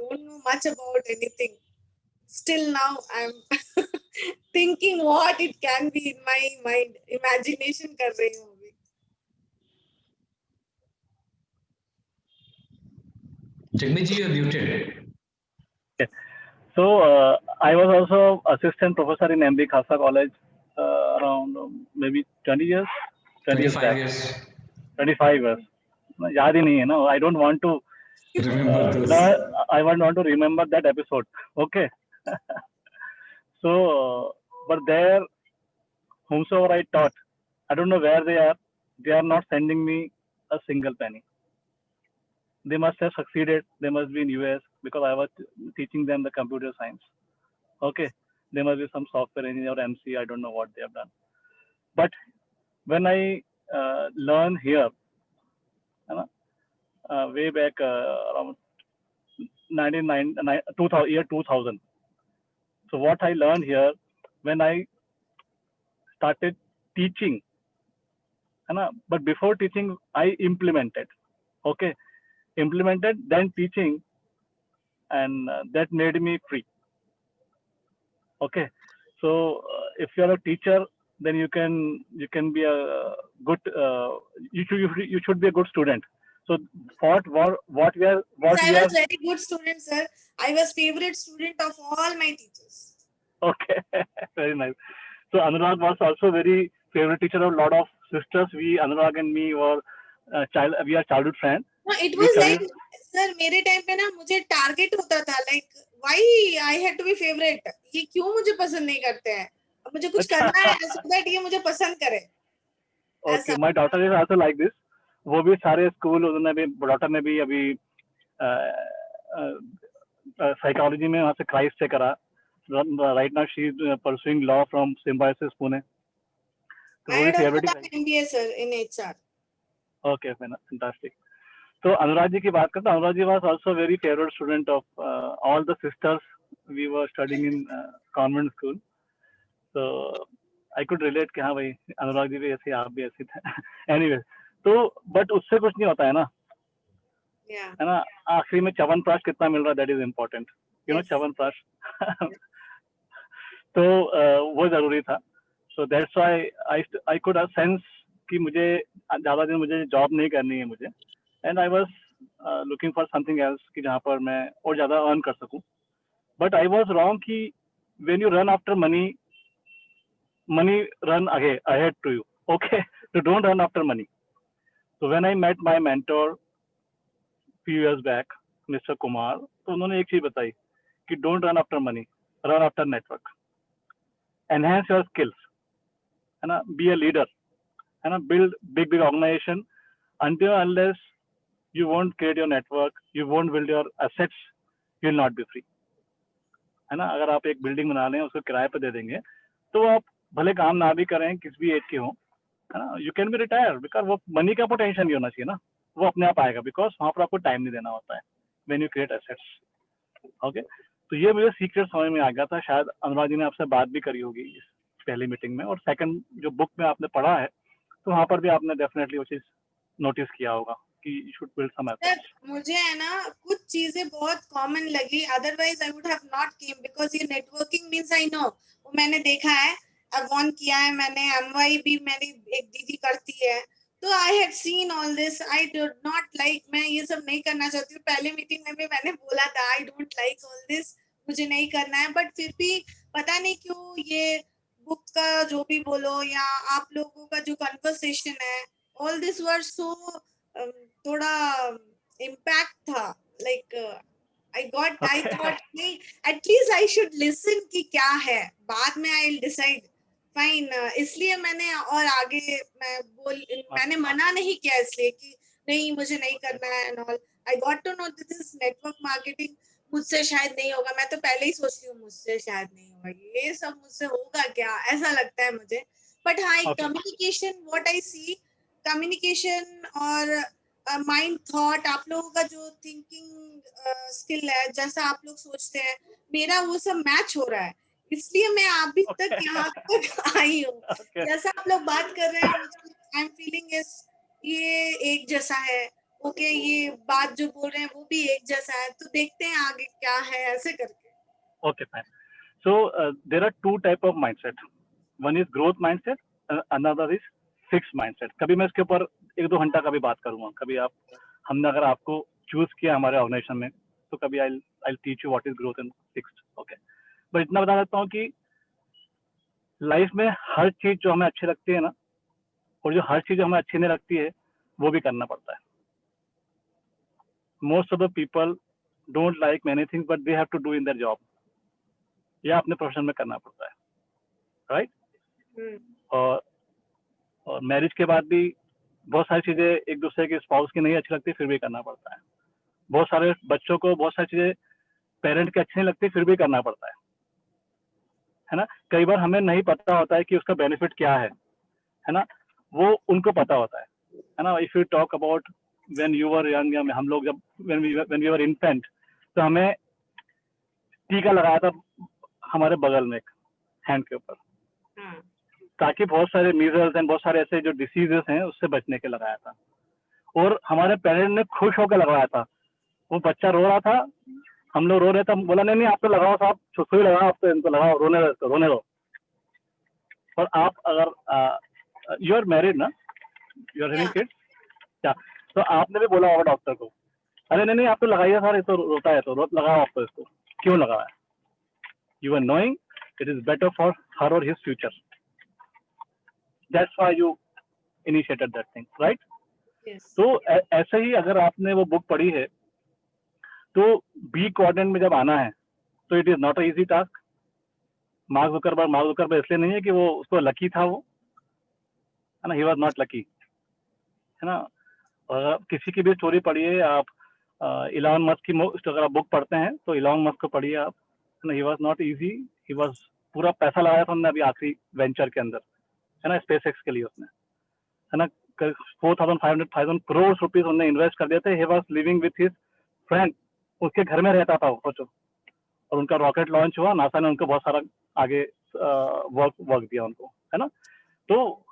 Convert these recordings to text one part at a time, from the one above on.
don't know much about anything. Still now I'm thinking what it can be in my mind. Imagination कर रही हूँ अभी. Jagmeet ji, you're muted. So I was also assistant professor in MB Khasa College around maybe 20 years, 25 years. 25 years. याद ही नहीं है ना. I don't want to Remember those. I want to remember that episode. Okay. So, but there, whomsoever I taught, I don't know where they are. They are not sending me a single penny. They must have succeeded. They must be in US because I was teaching them the computer science. Okay. They must be some software engineer or MC. I don't know what they have done. But when I learn here, way back around 2000. So what I learned here when I started teaching, but before teaching, I implemented. Okay. Implemented, then teaching, and that made me free. Okay. So if you're a teacher, then you can be a good you should be a good student. So what we are I was very good student, sir. I was favorite student of all my teachers. Okay. Very nice. So Anurag was also very favorite teacher of a lot of sisters. We, Anurag and me, were we are childhood friends. No, it was like, sir, मेरे time पे ना मुझे target होता था, like why I had to be favorite. ये क्यों मुझे पसंद नहीं करते हैं? अब मुझे कुछ करना है so that ये मुझे पसंद करे. Okay, my daughter is also like this. वो भी सारे स्कूल उन्होंने भी, daughter ने भी अभी साइकोलॉजी में वहाँ से क्राइस्ट से करा. Right now she is pursuing law from Symbiosis Pune. I had also done MBA, sir, in HR. Okay, fantastic. So Anurag ji की बात करते हैं. Anurag ji was also very favorite student of all the sisters. We were studying in convent school. So I could relate कि हाँ भाई अनुराग जी भी ऐसे, आप भी ऐसे थे. Anyway, तो but उससे कुछ नहीं होता है ना. है ना. आखिरी में च्यवनप्राश कितना मिल रहा है, that is important. You know chyawanprash. तो वो जरूरी था. So that's why I could have sense कि मुझे ज़्यादा दिन मुझे जॉब नहीं करनी है मुझे. And I was looking for something else कि जहाँ पर मैं और ज़्यादा earn कर सकूँ. But I was wrong कि when you run after money run ahead to you. Okay, so don't run after money. So when I met my mentor few years back, Mr. Kumar, तो उन्होंने एक चीज बताई कि don't run after money, run after network. Enhance your skills, है ना. Be a leader, है ना. Build big organization. Until unless you won't create your network, you won't build your assets, you will not be free. है ना. अगर आप एक building बना लें, उसको किराए पे दे देंगे, तो आप भले काम ना भी करें, किस भी एज के हो, है ना, you can be retire. Because वो मनी का पोटेंशियल नहीं होना चाहिए ना, वो अपने आप आएगा. बिकॉज वहाँ पर आपको टाइम नहीं देना होता है when you create assets. Okay. तो ये मुझे सीक्रेट समझ में आ गया था. शायद अनुराग जी ने आपसे बात भी करी होगी इस पहली मीटिंग में, और सेकंड जो बुक में आपने पढ़ा है, तो वहाँ पर भी आपने डेफिनेटली वो चीज नोटिस किया होगा कि you should build some assets. मुझे है ना कुछ चीजें बहुत कॉमन लगी, otherwise I would have not came, because ये नेटवर्किंग मींस आई नो, वो मैंने देखा है, अवॉन किया है मैंने, एमवाई भी मेरी एक दीदी करती है, तो I have seen all this. I did not like, मैं ये सब नहीं करना चाहती हूँ. पहले मीटिंग में भी मैंने बोला था I don't like all this, मुझे नहीं करना है. बट फिर भी पता नहीं क्यों ये बुक का जो भी बोलो या आप लोगों का जो कन्वर्सेशन है, ऑल दिस वर सो थोड़ा इम्पैक्ट था. लाइक I thought नहीं, at least I should listen कि क्या है, बाद में I'll decide. Fine, इसलिए मैंने और आगे मैंने मना नहीं किया इसलिए कि नहीं मुझे नहीं करना है and all. I got to know this is network marketing, मुझसे शायद नहीं होगा. मैं तो पहले ही सोचती हूँ मुझसे शायद नहीं होगा, ये सब मुझसे होगा क्या, ऐसा लगता है मुझे. But हाँ, communication, what I see, communication और माइंड थॉट, आप लोगों का जो थिंकिंग स्किल है, जैसा आप लोग सोचते हैं, मेरा वो सब मैच हो रहा है, इसलिए मैं अभी तक यहाँ तक आई हूँ. जैसा आप लोग बात कर रहे हैं, आई एम फीलिंग ये एक जैसा है, ओके ये बात जो बोल रहे हैं वो भी एक जैसा है, तो देखते हैं आगे क्या है, ऐसे करके। Okay, fine. So there are two type of mindset. One is growth mindset, another is fixed mindset. कभी मैं इसके ऊपर 1-2 घंटा कभी बात करूंगा, कभी हमने अगर आपको चूज किया हमारे ऑर्गेनाइजेशन में, तो कभी I'll teach you what is growth and fixed. Okay, but इतना बता देता हूँ कि लाइफ में हर चीज जो हमें अच्छी लगती है ना, और जो हर चीज हमें अच्छी नहीं लगती है, वो भी करना पड़ता है. Most of the people don't like many things, but they have to do in their job. या अपने प्रोफेशन में करना पड़ता है, राइट? और मैरिज के बाद भी बहुत सारी चीजें एक दूसरे के स्पाउस की नहीं अच्छी लगती, फिर भी करना पड़ता है. बहुत सारे बच्चों को बहुत सारी चीजें पेरेंट की अच्छी नहीं लगती, फिर भी करना पड़ता है ना. कई बार हमें नहीं पता होता है कि उसका बेनिफिट क्या है ना, वो उनको पता होता है ना. If you talk about when you were young, हम लोग जब व्हेन वी वर इन्फेंट, तो हमें टीका लगाया था हमारे बगल में एक हैंड के ऊपर, ताकि बहुत सारे मीजल्स एंड बहुत सारे ऐसे जो डिसीजेस हैं उससे बचने के लगाया था. और हमारे पेरेंट ने खुश होकर लगवाया था. वो बच्चा रो रहा था, हम लोग रो रहे थे, बोला नहीं आप तो लगाओ साहब, सुई लगाओ, आप तो इनको लगाओ, रोने दो. और आप अगर यू आर मैरिड ना, यू आर हैविंग किड्स, क्या, तो आपने भी बोला होगा डॉक्टर को, अरे नहीं आप तो लगाइए सर, ये तो रोता है, तो लगाओ आप तो इसको. क्यों लगाया? You are knowing it is better for her और his future. That's why you initiated that thing, right? तो ऐसे ही अगर आपने वो बुक पढ़ी है, तो बी क्वाड्रेंट में जब आना है, तो it is not a easy task. Mark Zuckerberg इसलिए नहीं है कि वो उसको लकी था, वो है ना, ही वाज नॉट लकी, है ना. और किसी की भी स्टोरी पढ़िए आप, इलॉन मस्क की अगर आप बुक पढ़ते हैं तो इलॉन मस्क को पढ़िए आप, है ना. He was not easy, he was, पूरा पैसा लगाया था उन्होंने अभी आखिरी वेंचर के अंदर, है ना, स्पेसएक्स के लिए उसने, है ना. 4,500 करोड़ रुपीज उन्होंने इन्वेस्ट कर दिए थे. He was living with his friend, उसके घर में रहता था, सोचो. और उनका रॉकेट लॉन्च हुआ, नासा ने उनको बहुत सारा आगे वर्क दिया उनको, है ना. तो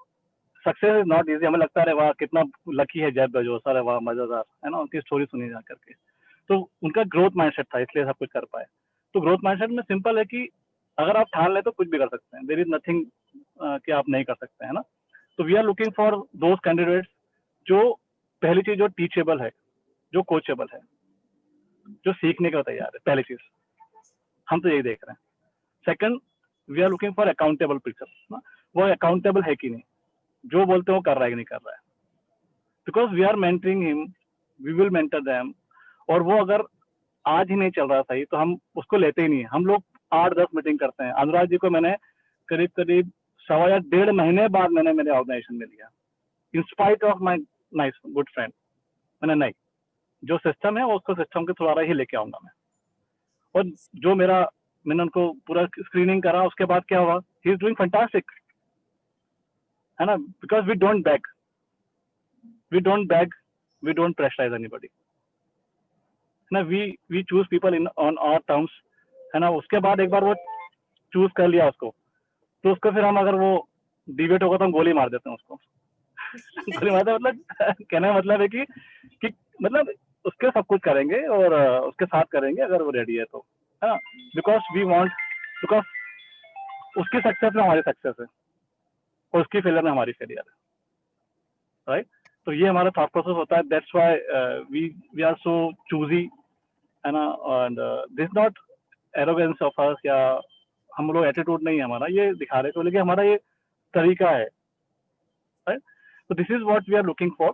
सक्सेस इज नॉट इजी. हमें लगता है वाह कितना लकी है जेफ बेजोस, अरे वाह मजेदार, है ना, उनकी स्टोरी सुनी जा करके. तो उनका ग्रोथ माइंडसेट था, इसलिए सब कुछ कर पाए. तो ग्रोथ माइंडसेट में सिंपल है कि अगर आप ठान ले तो कुछ भी कर सकते हैं. देयर इज नथिंग कि आप नहीं कर सकते, है ना. तो we are looking for those candidates जो, पहली चीज जो टीचेबल है, जो कोचेबल है, जो सीखने का तैयार है. पहली चीज हम तो यही देख रहे हैं. Second, we are looking for accountable people. वो अकाउंटेबल है कि नहीं, जो बोलते हैं वो कर रहा है कि नहीं कर रहा है. Because we are mentoring him, we will mentor them. और वो अगर आज ही नहीं चल रहा सही, तो हम उसको लेते ही नहीं है. हम लोग 8-10 मीटिंग करते हैं. अनुराग जी को मैंने करीब 1.25 या 1.5 महीने बाद मैंने मेरे ऑर्गेनाइजेशन में लिया, in spite of my nice good friend. मैंने नहीं, जो सिस्टम है उसको सिस्टम के द्वारा ही लेके आऊंगा मैं. और जो मैंने उनको पूरा स्क्रीनिंग करा, उसके बाद क्या हुआ, ही इज डूइंग फैंटास्टिक, है ना. Because we don't beg, we don't pressurise anybody, है ना. We choose people in on our terms, है ना. उसके बाद एक बार वो चूज कर लिया उसको, तो उसको फिर हम, अगर वो डिबेट होगा तो हम गोली मार देते हैं उसको. गोली मारते मतलब कहने का मतलब है कि मतलब उसके सब कुछ करेंगे और उसके साथ करेंगे अगर वो रेडी है तो, है ना. बिकॉज उसकी सक्सेस में हमारी सक्सेस है, और उसकी फेलियर में हमारी फेलियर है, राइट. तो ये हमारा थॉट प्रोसेस होता है. That's why we are so choosy, है ना. And this not arrogance of us, या हम लोग एटीट्यूड नहीं है हमारा, ये दिखा रहे थे, लेकिन हमारा ये तरीका है, राइट. तो this is what we are looking for.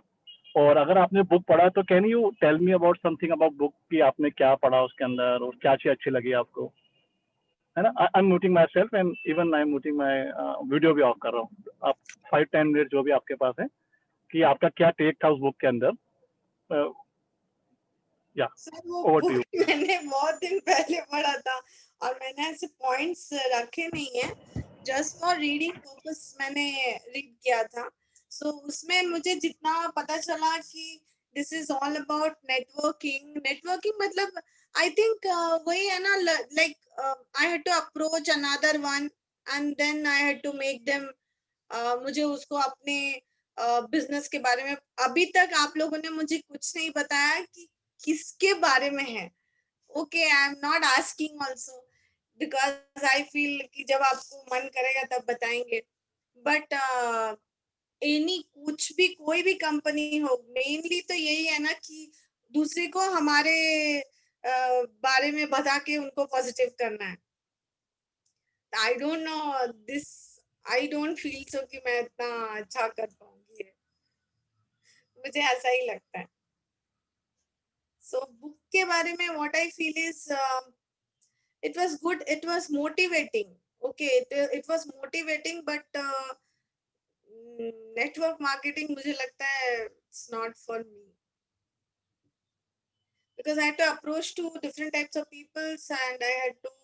और अगर आपने बुक पढ़ा तो can you tell me about something about book, कि आपने क्या पढ़ा उसके अंदर और क्या चीज अच्छी लगी आपको, है ना. I am muting my self and even I am muting my video भी ऑफ कर रहा हूँ. आप 5-10 मिनट जो भी आपके पास है, कि आपका क्या टेक था उस बुक के अंदर. या सर वो ओवर टू बुक यू. मैंने बहुत दिन पहले पढ़ा था, और मैंने ऐसे पॉइंट्स रखे नहीं है, जस्ट फॉर रीडिंग पर्पस मैंने रीड किया था. सो उसमें मुझे जितना पता चला कि this is all about networking मतलब आई थिंक वही है ना, like I had to approach another one and then I had to make them, मुझे उसको अपने बिजनेस के बारे में। अभी तक आप लोगों ने मुझे कुछ नहीं बताया कि किसके बारे में है। Okay, I am not asking also because I feel कि जब आपको मन करेगा तब बताएंगे। बट एनी कुछ भी कोई भी कंपनी हो, मेनली तो यही है ना कि दूसरे को हमारे बारे में बता के उनको पॉजिटिव करना है। I don't know this, I don't feel so कि मैं इतना अच्छा कर पाऊंगी, मुझे ऐसा ही लगता है। सो बुक के बारे में what I feel is it was good, it was motivating. Okay, it was motivating, but network marketing मुझे लगता है it's not for me because I had to approach to different types of peoples and I had to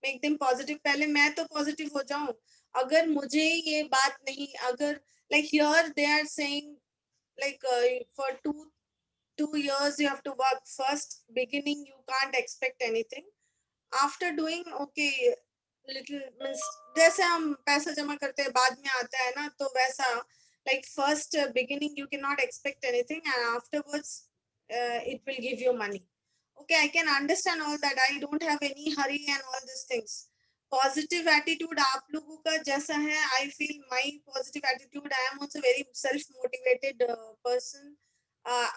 make them positive. पहले मैं तो positive हो जाऊं। अगर मुझे ये बात नहीं, अगर like here they are saying like for 2 years you have to work. First beginning you can't expect anything. After doing okay little means जैसे हम पैसा जमा करते हैं बाद में आता है ना, तो वैसा like first beginning you can not expect anything and afterwards it will give you money. Okay, I can understand all that, I don't have any Hari and all this things. Positive attitude आप लोगों का जैसा है, I feel my positive attitude, I am also very self motivated person.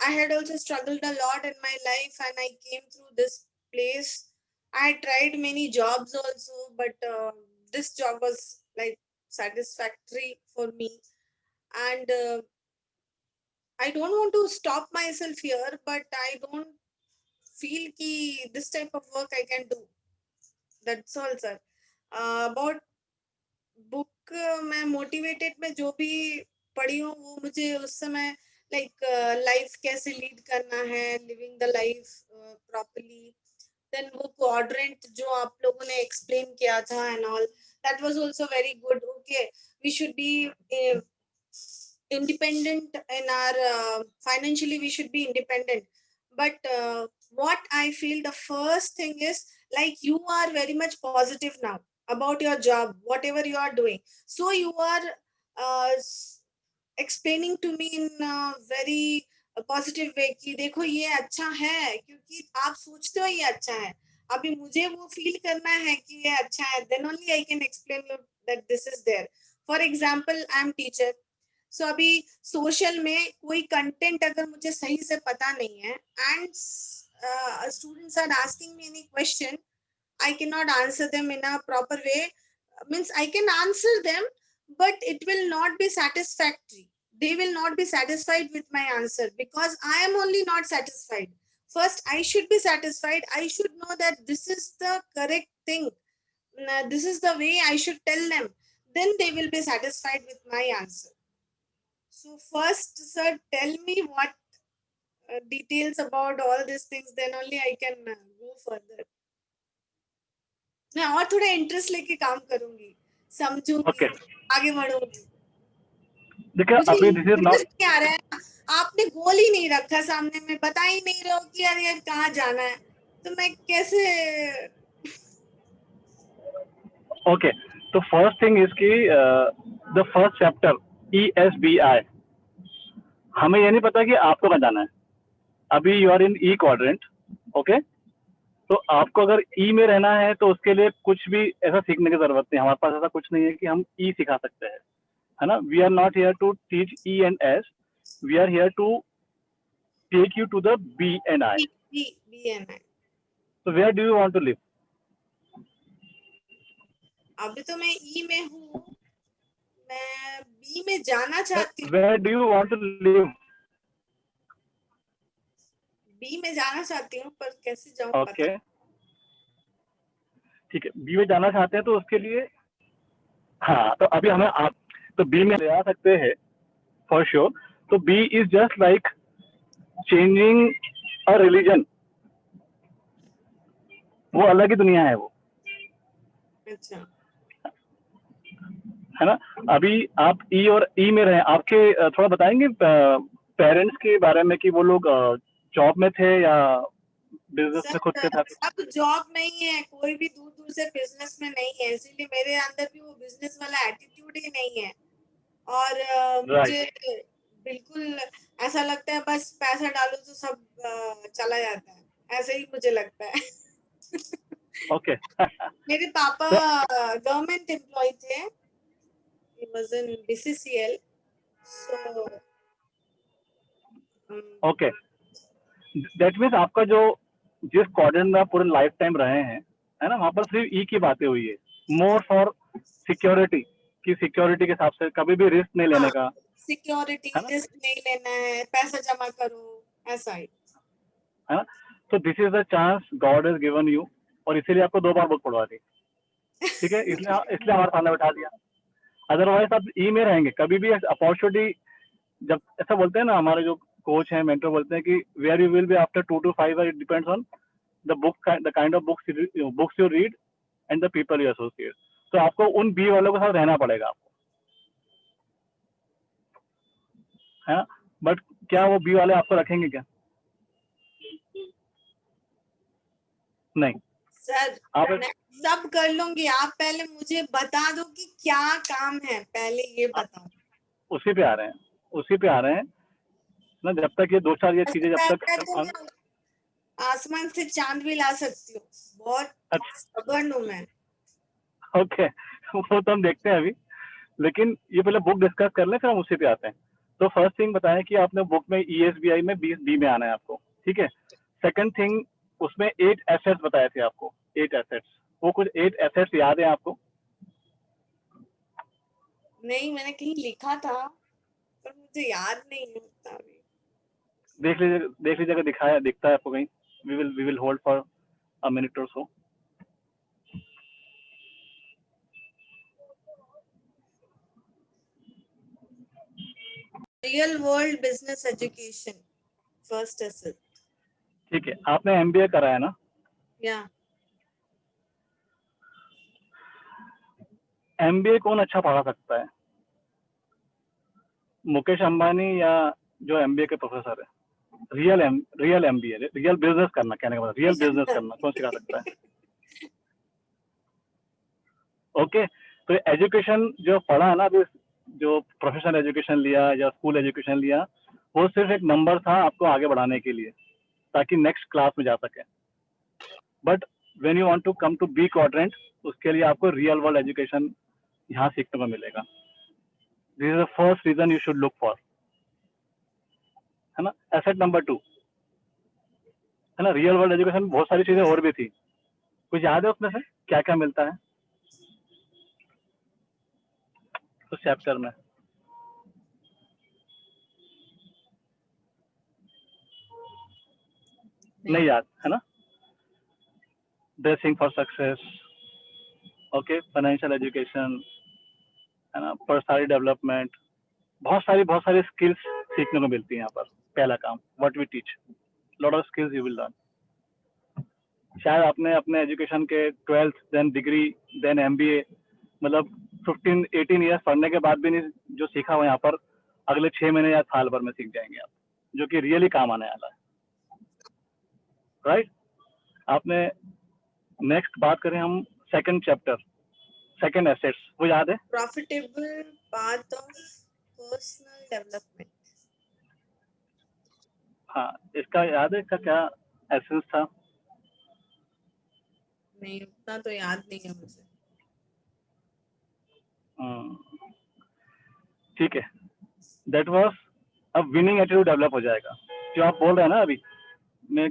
I had also struggled a lot in my life and I came through this place. I tried many jobs also, but this job was like satisfactory for me. And I don't want to stop myself here, but I don't feel ki this type of work I can do. That's all, sir. About book, मैं motivated में जो भी पढ़ी हूँ वो मुझे उस समय like life कैसे lead करना है, living the life properly. Then वो quadrant जो आप लोगों ने explain किया था and all, that was also very good. Okay, we should be independent in our financially, we should be independent. But what I feel the first thing is like you are very much positive now about your job, whatever you are doing. So you are explaining to me in a very positive way कि देखो ये अच्छा है क्योंकि आप सोचते हो ये अच्छा है, अभी मुझे वो फील करना है कि ये अच्छा है, then only I can explain you that this is there. For example, I am teacher, so अभी सोशल में कोई कंटेंट अगर मुझे सही से पता नहीं है and students are asking me any question, I cannot answer them in a proper way. Means I can answer them, but it will not be satisfactory. They will not be satisfied with my answer because I am only not satisfied. First, I should be satisfied. I should know that this is the correct thing. This is the way I should tell them. Then they will be satisfied with my answer. So first, sir, tell me what details about all these things. Then only I can go further. मैं और थोड़ा interest लेके काम करूंगी, समझूंगी, Okay. आगे बढ़ूंगी। देखिए मुझे अभी दिस इज नॉट, इंटरेस्ट नहीं आ रहा है, आपने गोल ही नहीं रखा सामने में, बता ही नहीं रहे हो कि यार यार कहाँ जाना है, तो मैं कैसे। ओके तो फर्स्ट थिंग इज कि द फर्स्ट चैप्टर ESBI, हमें ये नहीं पता कि आपको कहाँ जाना है। अभी you are in E quadrant, okay, तो आपको अगर E में रहना है तो उसके लिए कुछ भी ऐसा सीखने की जरूरत नहीं, हमारे पास ऐसा कुछ नहीं है कि हम E सिखा सकते हैं, है ना। We are not here to teach E and S, we are here to take you to the B and I. B and I. So where do you want to live? अभी तो मैं E में हूँ, मैं B में जाना चाहती हूँ। Where do you want to live? B में जाना चाहती हूँ पर कैसे जाऊँ ओके ठीक है, B में जाना चाहते हैं तो उसके लिए हाँ, तो अभी हमें आप तो B में ले आ सकते हैं फॉर श्योर। तो B is just like changing a religion, वो अलग ही दुनिया है वो, अच्छा है ना। अभी आप E और E में रहे, आपके थोड़ा बताएंगे पेरेंट्स के बारे में कि वो लोग जॉब में थे या बिजनेस में खुद के था? अब जॉब नहीं है, कोई भी दूर दूर से बिजनेस में नहीं है, इसीलिए मेरे अंदर भी वो बिजनेस वाला एटीट्यूड ही नहीं है। और मुझे बिल्कुल ऐसा लगता है बस पैसा डालो तो सब चला जाता है, ऐसे ही मुझे लगता है। ओके मेरे पापा गवर्नमेंट एम्प्लॉय थे, he was in BCCL, so okay, that means आपका जो जिस क्वाड्रेंट में आप पूरे लाइफ टाइम रहे हैं, है ना, वहां पर सिर्फ ई की बातें हुई है, मोर फॉर सिक्योरिटी, की सिक्योरिटी के हिसाब से कभी भी रिस्क नहीं लेने का, सिक्योरिटी, है ना, रिस्क नहीं लेना है, पैसा जमा करो, ऐसा ही, है ना। तो this is the chance God has given you, और इसीलिए आपको 2 बार बुक पढ़वा दी, ठीक है, इसलिए हमारे सामने बैठा दिया। अदरवाइज आप ई में रहेंगे, कभी भी अपॉर्चुनिटी, जब ऐसा बोलते हैं ना हमारे जो कोच हैं, मेंटर बोलते हैं कि where you will be after 2 to 5 it depends on the book, the kind of books you read and the people you associate. तो आपको उन बी वालों के साथ रहना पड़ेगा आपको, है ना। बट क्या वो बी वाले आपको रखेंगे क्या? नहीं। सर आप मैं सब कर लूंगी, आप पहले मुझे बता दो कि क्या काम है, पहले ये बताओ। उसी पे आ रहे हैं, उसी पे आ रहे हैं ना। जब तक ये 2-4 ये चीजें जब तक तो मैं आसमान से चांद भी ला सकती हूँ, बहुत stubborn हूँ मैं। ओके वो तो हम देखते हैं अभी, लेकिन ये पहले बुक डिस्कस कर लें, फिर हम उसी पे आते हैं। तो फर्स्ट थिंग बताएं कि आपने बुक में ESBI में 20B में आना है आपको, ठीक है। सेकंड थिंग, उसमें 8 एसेट्स बताए थे आपको, 8 एसेट्स, वो कुछ 8 एसेट्स याद है आपको? नहीं, मैंने कहीं लिखा था पर मुझे याद नहीं होता अभी। देख लीजिए अगर दिखता है आपको कहीं। We will hold for a minute और so. Real world business education, first asset. ठीक है, आपने MBA करा है ना? या MBA कौन अच्छा पढ़ा सकता है? मुकेश अंबानी या जो MBA के प्रोफेसर है? रियल MBA, रियल बिजनेस करना, कहने का मतलब रियल बिजनेस करना कौन सिखा सकता है? ओके, तो एजुकेशन जो पढ़ा है ना अभी, जो प्रोफेशनल एजुकेशन लिया या स्कूल एजुकेशन लिया, वो सिर्फ एक नंबर था आपको आगे बढ़ाने के लिए, ताकि नेक्स्ट क्लास में जा सके। But when you want to come to B quadrant, उसके लिए आपको रियल वर्ल्ड एजुकेशन यहाँ सीखने को मिलेगा। This is the first reason you should look for, है ना। एसेट नंबर 2, है ना, रियल वर्ल्ड एजुकेशन में बहुत सारी चीजें और भी थी, कुछ याद है उसमें से क्या क्या मिलता है उस चैप्टर में? नहीं याद, है ना। Dressing for success, okay, financial education, है ना, पर्सनालिटी डेवलपमेंट, बहुत सारी स्किल्स सीखने को मिलती है यहाँ पर। पहला काम, what we teach, lot of skills you will learn. शायद आपने अपने एजुकेशन के 12th then degree then MBA, मतलब 15-18 ईयर्स पढ़ने के बाद भी नहीं जो सीखा हुआ यहाँ पर अगले 6 महीने या साल भर में सीख जाएंगे आप, जो कि रियली काम आने वाला है, राइट। आपने नेक्स्ट बात करें हम सेकंड चैप्टर, सेकंड एसेट्स, वो याद है? Profitable path of personal development. हाँ, इसका याद है, इसका क्या एसेंस था? नहीं, उतना तो याद नहीं है मुझे। ठीक है, दैट वाज, अब विनिंग एटीट्यूड डेवलप हो जाएगा। जो आप बोल रहे हैं ना अभी, मैं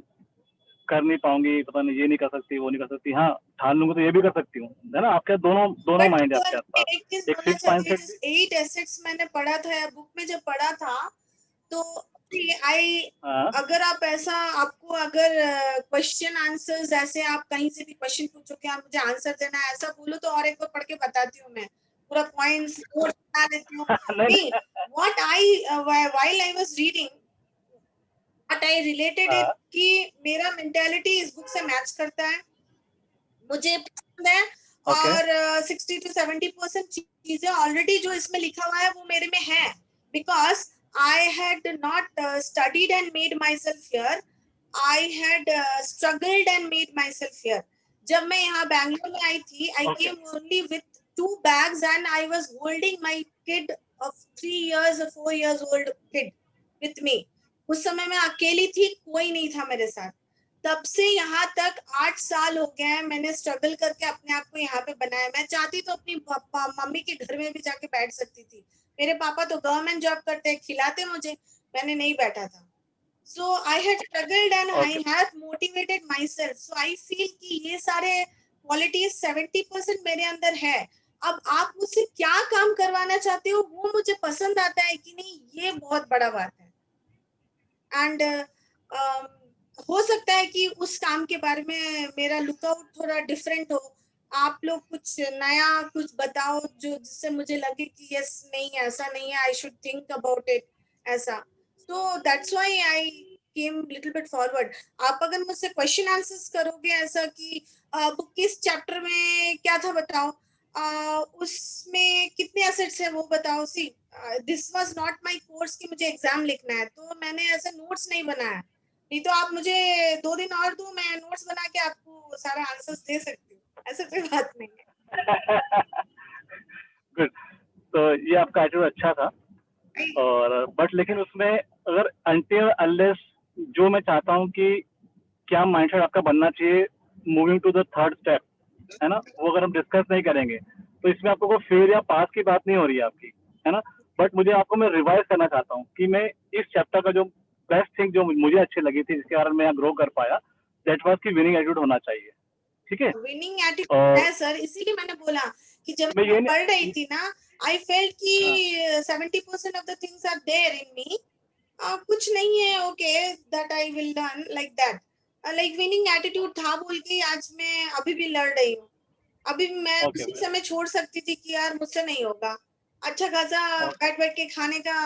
कर नहीं पाऊंगी, पता नहीं, ये नहीं कर सकती, वो नहीं कर सकती, हाँ ठान लूंगी तो ये भी कर सकती हूँ, है ना। आपके दोनों माइंड है आपके आसपास। एक चीज एक बोलना फिक्स चाहती हूँ, माइंडसेट, जिस 8 एसेट्स मैंने पढ़ा था या बुक में जब पढ़ा था, तो अगर आप ऐसा, आपको अगर क्वेश्चन आंसर्स ऐसे आप कहीं से भी क्वेश्चन पूछो कि आप मुझे आंसर देना है, ऐसा बोलो तो और एक बार पढ़ के बताती हूँ, मैं पूरा पॉइंट्स नोट बना देती हूँ। नहीं, what I while I was reading, what I related it, कि मेरा मेंटालिटी इस बुक से मैच करता है, मुझे पसंद है, और 60 to 70% चीजें ऑलरेडी जो इसमें लिखा हुआ है वो मेरे में है, because I had not studied and made myself here. I had struggled and made myself here. जब मैं यहाँ बैंगलोर में आई थी, I came only with 2 bags and I was holding my kid of 3 years or 4 years old kid with me. उस समय मैं अकेली थी, कोई नहीं था मेरे साथ. तब से यहाँ तक 8 साल हो गए हैं. मैंने स्ट्रगल करके अपने आप को यहाँ पे बनाया. मैं चाहती तो अपनी पापा मम्मी के घर में भी जाके बैठ सकती थी. मेरे पापा तो गवर्नमेंट जॉब करते, खिलाते मुझे, मैंने नहीं बैठा था. So I had struggled and I had motivated myself. So I feel कि ये सारे qualities 70% मेरे अंदर है. अब आप मुझसे क्या काम करवाना चाहते हो वो मुझे पसंद आता है कि नहीं, ये बहुत बड़ा बात है. एंड हो सकता है कि उस काम के बारे में मेरा लुकआउट थोड़ा डिफरेंट हो. आप लोग कुछ नया कुछ बताओ जो जिससे मुझे लगे कि यस नहीं ऐसा नहीं है, I should think about it ऐसा. So that's why I came little bit forward. आप अगर मुझसे क्वेश्चन आंसर्स करोगे ऐसा कि बुक किस चैप्टर में क्या था बताओ, उसमें कितने एसेट्स है वो बताओ. See this was not my course कि मुझे एग्जाम लिखना है, तो मैंने ऐसा नोट्स नहीं बनाया. नहीं तो आप मुझे 2 दिन और दो, मैं नोट्स बना के आपको सारा आंसर्स दे सकती हूँ. ऐसा कोई बात नहीं है. गुड. तो ये आपका एटीट्यूड अच्छा था. और बट लेकिन उसमें अगर अनटिल अनलेस जो मैं चाहता हूँ कि क्या माइंडसेट आपका बनना चाहिए moving to the third step, है ना, वो अगर हम डिस्कस नहीं करेंगे तो इसमें आपको कोई फेल या पास की बात नहीं हो रही है आपकी, है ना. बट मुझे आपको मैं रिवाइज करना चाहता हूँ कि मैं इस चैप्टर का जो बेस्ट थिंग जो मुझे अच्छी लगी थी जिसके कारण मैं यहाँ ग्रो कर पाया, दैट वाज की विनिंग एटीट्यूड होना चाहिए. ठीक है. विनिंग एटीट्यूड है सर, इसीलिए मैंने बोला कि जब मैं पढ़ रही थी ना, आई फेल्ट कि 70% of the things are there in me. कुछ नहीं है, okay that I will learn like that. Like winning attitude था बोल के आज मैं अभी भी लड़ रही हूँ. अभी मैं उसी समय छोड़ सकती थी कि यार मुझसे नहीं होगा. अच्छा खासा बैठ बैठ के खाने का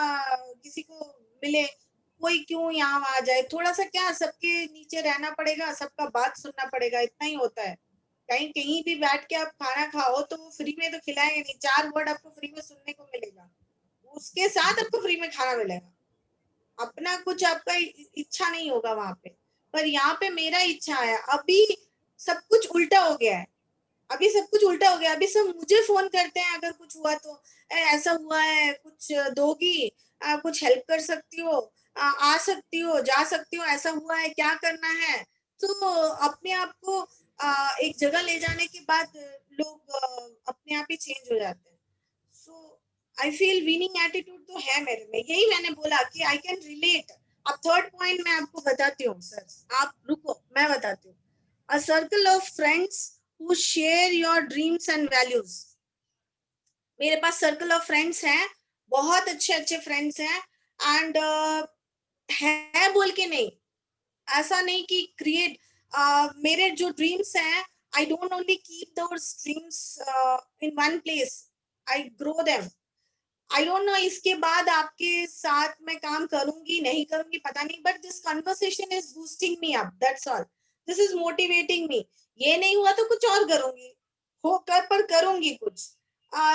किसी को मिले, कोई क्यों यहाँ आ जाए. थोड़ा सा क्या सबके नीचे रहना पड़ेगा, सबका बात सुनना पड़ेगा, इतना ही होता है. कहीं कहीं भी बैठ के आप खाना खाओ तो वो फ्री में तो खिलाएंगे नहीं. 4 वर्ड आपको फ्री में सुनने को मिलेगा, उसके साथ आपको फ्री में खाना मिलेगा. अपना कुछ आपका इच्छा नहीं होगा वहां पे. पर यहाँ पे मेरा इच्छा है. अभी सब कुछ उल्टा हो गया है. अभी सब कुछ उल्टा हो गया. अभी सब मुझे फोन करते हैं अगर कुछ हुआ तो, ऐसा हुआ है कुछ दोगी, कुछ हेल्प कर सकती हो, आ सकती हो, जा सकती हो, ऐसा हुआ है, क्या करना है. तो अपने आप को एक जगह ले जाने के बाद लोग अपने आप ही चेंज हो जाते हैं. सो आई फील विनिंग एटीट्यूड तो है मेरे में. यही मैंने बोला कि आई कैन रिलेट. अब थर्ड पॉइंट मैं आपको बताती हूँ सर, आप रुको मैं बताती हूँ. A circle of friends who share your dreams and values. मेरे पास सर्कल ऑफ फ्रेंड्स हैं, बहुत अच्छे अच्छे फ्रेंड्स हैं. एंड है बोल के नहीं, ऐसा नहीं कि क्रिएट. मेरे जो ड्रीम्स हैं, I don't only keep those dreams in one place, I grow them. I don't know इसके बाद आपके साथ मैं काम करूंगी नहीं करूंगी पता नहीं, but this conversation is boosting me up, that's all. This is motivating me. ये नहीं हुआ तो कुछ और करूंगी, होकर पर करूंगी कुछ.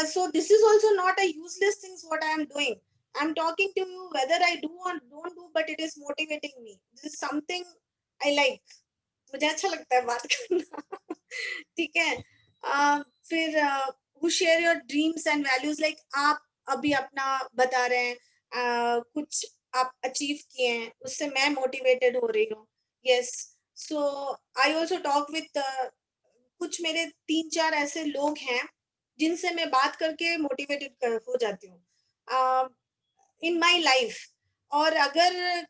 So this is also not a useless things what I am doing. I am talking to you whether I do or don't do, but it is motivating me. This is something I like. मुझे अच्छा लगता है बात करना. ठीक है. फिर who share your dreams and values, like आप अभी अपना बता रहे हैं, कुछ आप अचीव किए हैं, उससे मैं मोटिवेटेड हो रही हूँ. Yes. So I also talk with कुछ मेरे 3-4 ऐसे लोग हैं जिनसे मैं बात करके मोटिवेटेड हो जाती हूँ इन माय लाइफ. और अगर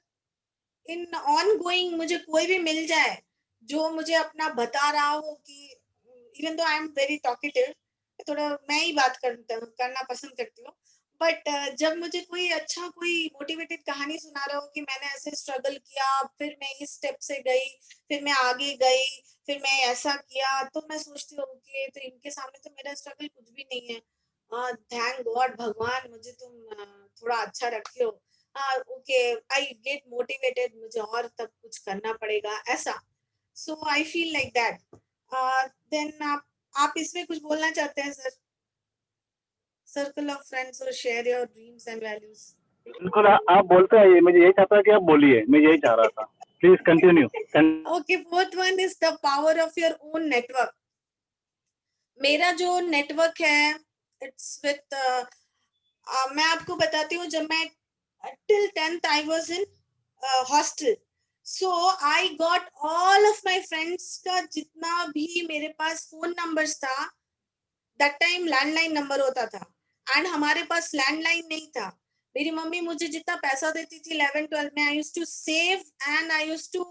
इन ऑन गोइंग मुझे कोई भी मिल जाए जो मुझे अपना बता रहा हो कि, even though I am very talkative, थोड़ा मैं ही बात करना पसंद करती हूँ, बट जब मुझे कोई अच्छा कोई मोटिवेटेड कहानी सुना रहा हो कि मैंने ऐसे स्ट्रगल किया, फिर मैं इस स्टेप से गई, फिर मैं आगे गई, फिर मैं ऐसा किया, तो मैं सोचती हूँ कि तो इनके सामने तो मेरा स्ट्रगल कुछ भी नहीं है. थैंक गॉड भगवान मुझे तुम थोड़ा अच्छा रखे हो. ओके आई गेट मोटिवेटेड, मुझे और तब कुछ करना पड़ेगा ऐसा. So I feel like that. Then आप इसमें कुछ बोलना चाहते हैं सर? सर्कल ऑफ फ्रेंड्स और share your dreams and values. बिल्कुल आप बोलते हैं, मुझे यही चाहता कि आप बोलिए, मैं यही चाह रहा था. Please continue. Okay, fourth one is the power of your own network. मेरा जो नेटवर्क है, इट्स विथ मैं आपको बताती हूँ, जब मैं till 10th I was in hostel, so I got all of my friends का जितना भी मेरे पास फोन नंबर्स था, that time लैंडलाइन नंबर होता था, एंड हमारे पास लैंडलाइन नहीं था। मेरी मम्मी मुझे जितना पैसा देती थी 11-12 में, I used to save and I used to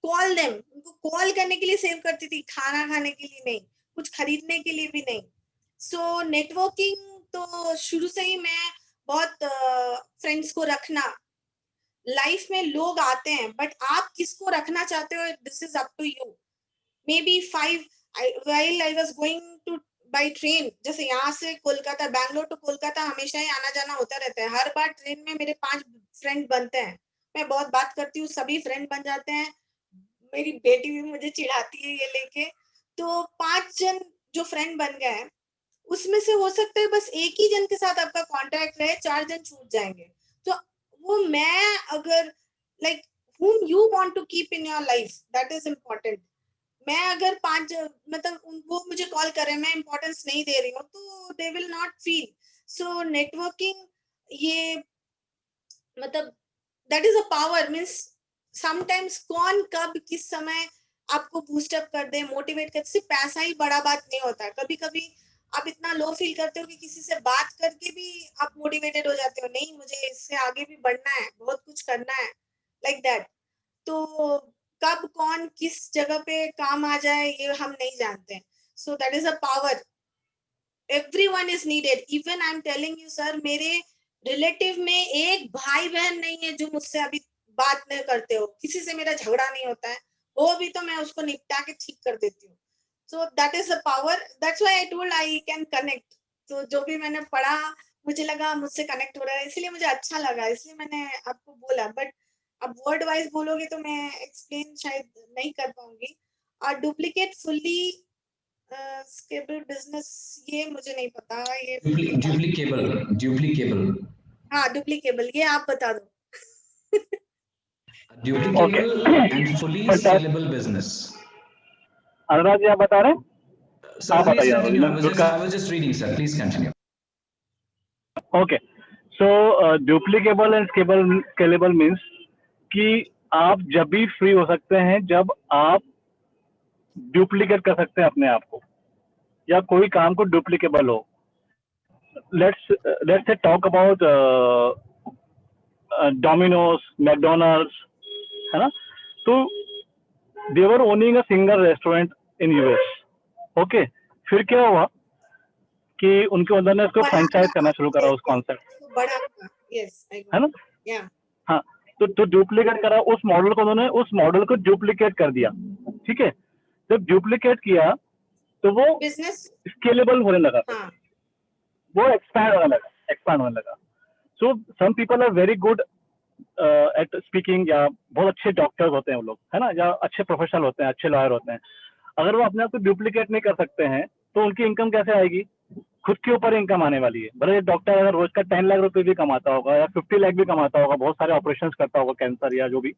call them. उनको कॉल करने के लिए सेव करती थी, खाना खाने के लिए नहीं, कुछ खरीदने के लिए भी नहीं। सो नेटवर्किंग तो शुरू से ही मैं बहुत फ्रेंड्स को रखना, लाइफ में लोग आते हैं, बट आप किसको रखना चाहते हो, this is up to you. Maybe 5 while I was going to by train, जैसे यहाँ से कोलकाता, बैंगलोर टू कोलकाता हमेशा ही आना जाना होता रहता है। हर बार ट्रेन में मेरे 5 फ्रेंड बनते हैं। मैं बहुत बात करती हूँ, सभी फ्रेंड बन जाते हैं। मेरी बेटी भी मुझे चिढ़ाती है ये लेके। तो 5 जन जो फ्रेंड बन गए हैं, उसमें से हो सकता है बस एक ही जन के साथ आपका कांटेक्ट रहे, 4 जन छूट जाएंगे। तो वो मैं अगर like whom you want to keep in your life, that is important। मैं अगर 5 मतलब वो मुझे कॉल करे, मैं इंपॉर्टेंस नहीं दे रही हूँ, तो they will not feel. So networking ये मतलब that is a power, means sometimes कौन कब किस समय आपको बूस्ट अप कर दे, मोटिवेट कर। सिर्फ पैसा ही बड़ा बात नहीं होता है। कभी कभी आप इतना लो फील करते हो कि किसी से बात करके भी आप मोटिवेटेड हो जाते हो, नहीं मुझे इससे आगे भी बढ़ना है, बहुत कुछ करना है, लाइक दैट। तो कब कौन किस जगह पे काम आ जाए ये हम नहीं जानते। So that is a power, everyone is needed। even I'm telling you sir, मेरे रिलेटिव में एक भाई बहन नहीं है जो मुझसे अभी बात नहीं करते हो, किसी से मेरा झगड़ा नहीं होता है, वो भी तो मैं उसको निपटा के ठीक कर देती हूँ। so that is the power, that's why I told I can connect। तो जो भी मैंने पढ़ा मुझे लगा मुझसे कनेक्ट हो रहा है, इसलिए मुझे अच्छा लगा, इसलिए मैंने आपको बोला। बट अब वर्ड वाइज बोलोगे तो मैं एक्सप्लेन शायद नहीं कर पाऊंगी। और डुप्लीकेट फुल्ली स्केलेबल बिजनेस, ये मुझे नहीं पता, ये Duplicable. हाँ डुप्लीकेबल, ये आप बता दो। Duplicable and fully scalable business. Anurag ji आप बता रहे हैं? Sir, please continue. I was just reading, sir. Please continue. Okay. So duplicable and scalable means कि आप जब भी फ्री हो सकते हैं जब आप डुप्लीकेट कर सकते हैं अपने आप को, या कोई काम को डुप्लीकेबल हो। Let's say talk about Domino's, McDonald's, है ना। तो they were owning a single restaurant in US. Okay, फिर क्या हुआ कि उनके ओनर ने उसको फ्रेंचाइज करना शुरू करा, उस कॉन्सेप्ट, है ना। हाँ, तो डुप्लीकेट करा उस मॉडल को, उन्होंने उस मॉडल को डुप्लीकेट कर दिया। ठीक है, जब डुप्लीकेट किया तो वो बिजनेस स्केलेबल होने लगा, हाँ। वो एक्सपैंड होने लगा। So some people are very good at speaking, या बहुत अच्छे डॉक्टर्स होते हैं वो लोग, है ना, या अच्छे प्रोफेशनल होते हैं, अच्छे लॉयर होते हैं। अगर वो अपने आप को डुप्लीकेट नहीं कर सकते हैं तो उनकी इनकम कैसे आएगी? खुद के ऊपर इनकम आने वाली है। भले डॉक्टर अगर रोज का 10 लाख रुपए भी कमाता होगा या 50 लाख भी कमाता होगा, बहुत सारे ऑपरेशंस करता होगा, कैंसर या जो भी,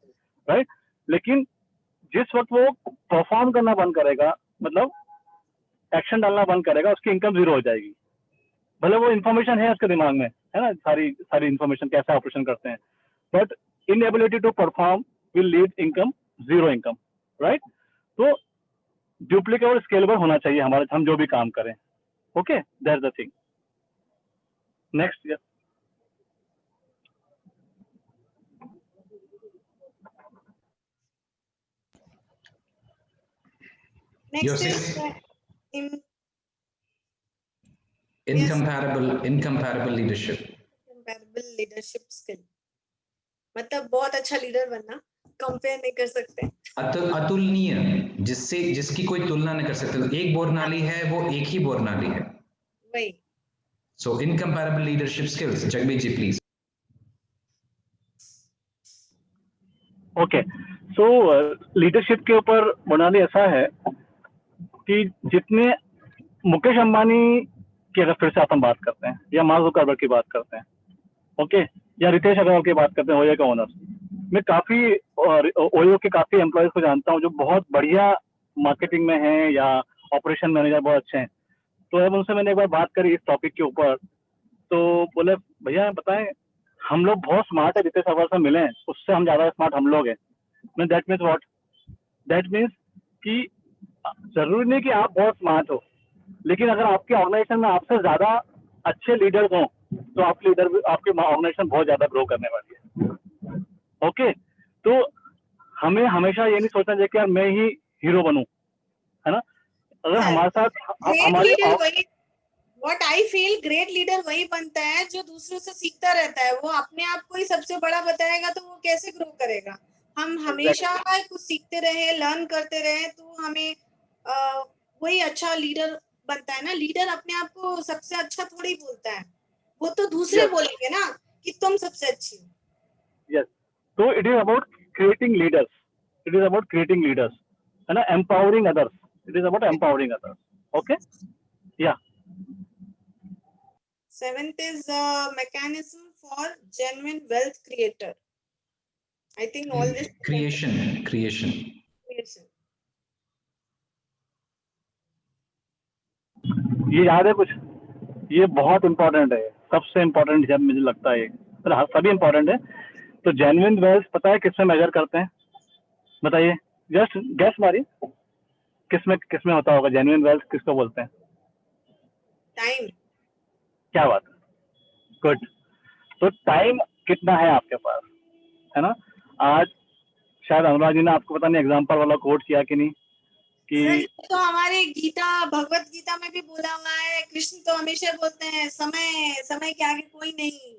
राइट, लेकिन जिस वक्त वो परफॉर्म करना बंद करेगा, मतलब एक्शन डालना बंद करेगा, उसकी इनकम जीरो हो जाएगी। भले वो इन्फॉर्मेशन है उसके दिमाग में, है ना, सारी इन्फॉर्मेशन कैसे ऑपरेशन करते हैं, but inability to perform will lead income, zero income, right. तो डुप्लीकेबल स्केलेबल होना चाहिए हमारे, हम जो भी काम करें। Okay, that's the thing. Next, next is incomparable leadership. Incomparable leadership skill, मतलब बहुत अच्छा लीडर बनना, कंपेयर नहीं कर सकते। अतुलनीय, जिसकी कोई तुलना नहीं कर सकते। एक बोरनाली है, वो एक ही बोरनाली है, वही। So incomparable leadership skills. Jagmeet ji, please. Okay, so leadership के ऊपर बोनाली ऐसा है कि जितने मुकेश अंबानी की अगर फिर से अपन बात करते हैं, या मार्क जुकरबर्ग की बात करते हैं, ओके, या रितेश अग्रवाल की बात करते हैं, ओयो के ओनर्स, मैं काफी ओयो के काफी एम्प्लॉयज को जानता हूँ जो बहुत बढ़िया मार्केटिंग में हैं या ऑपरेशन मैनेजर बहुत अच्छे हैं। तो जब उनसे मैंने एक बार बात करी इस टॉपिक के ऊपर, तो बोले भैया बताएं, हम लोग बहुत स्मार्ट है, जितने सर्वर से मिले हैं उससे हम ज्यादा स्मार्ट हम लोग हैं। That means what? That means कि जरूरी नहीं कि आप बहुत स्मार्ट हो, लेकिन अगर आपके ऑर्गेनाइजेशन में आपसे ज्यादा अच्छे लीडर्स हों तो आपके ऑर्गेनाइजेशन बहुत ज्यादा ग्रो करने वाली है। ओके, तो हमें हमेशा ये नहीं सोचना चाहिए कि यार मैं ही हीरो बनूं, है ना। अगर हमारे साथ ग्रेट हमारे लीडर वही, what I feel, great leader वही बनता है जो दूसरों से सीखता रहता है। वो अपने आप को ही सबसे बड़ा बताएगा तो वो कैसे ग्रो करेगा। हम हमेशा कुछ सीखते रहे, लर्न करते रहे, तो हमें वही अच्छा लीडर बनता है ना। लीडर अपने आप को सबसे अच्छा थोड़ी बोलता है, वो तो दूसरे बोलेंगे ना कि तुम सबसे अच्छी हो। यस, तो it is about creating leaders, it is about creating leaders, है ना, empowering others, it is about empowering others. Okay, या 7th is a mechanism for genuine wealth creator. I think all this creation. creation. ये याद है कुछ? ये बहुत important है, सबसे इंपॉर्टेंट जब मुझे लगता है, हाँ सभी इंपॉर्टेंट है। तो जेन्युइन वेल्थ पता है किसमें मेजर करते हैं? बताइए, जस्ट गैस मारिए, किसमें होता होगा जेन्युइन वेल्थ, किसको बोलते हैं? टाइम। क्या बात है, गुड। तो टाइम कितना है आपके पास, है ना। आज शायद अनुराग जी ने आपको पता नहीं एग्जाम्पल वाला कोट किया कि नहीं, कि तो हमारे गीता, भगवत गीता में भी बोला हुआ है, कृष्ण तो हमेशा बोलते हैं समय के आगे कोई नहीं।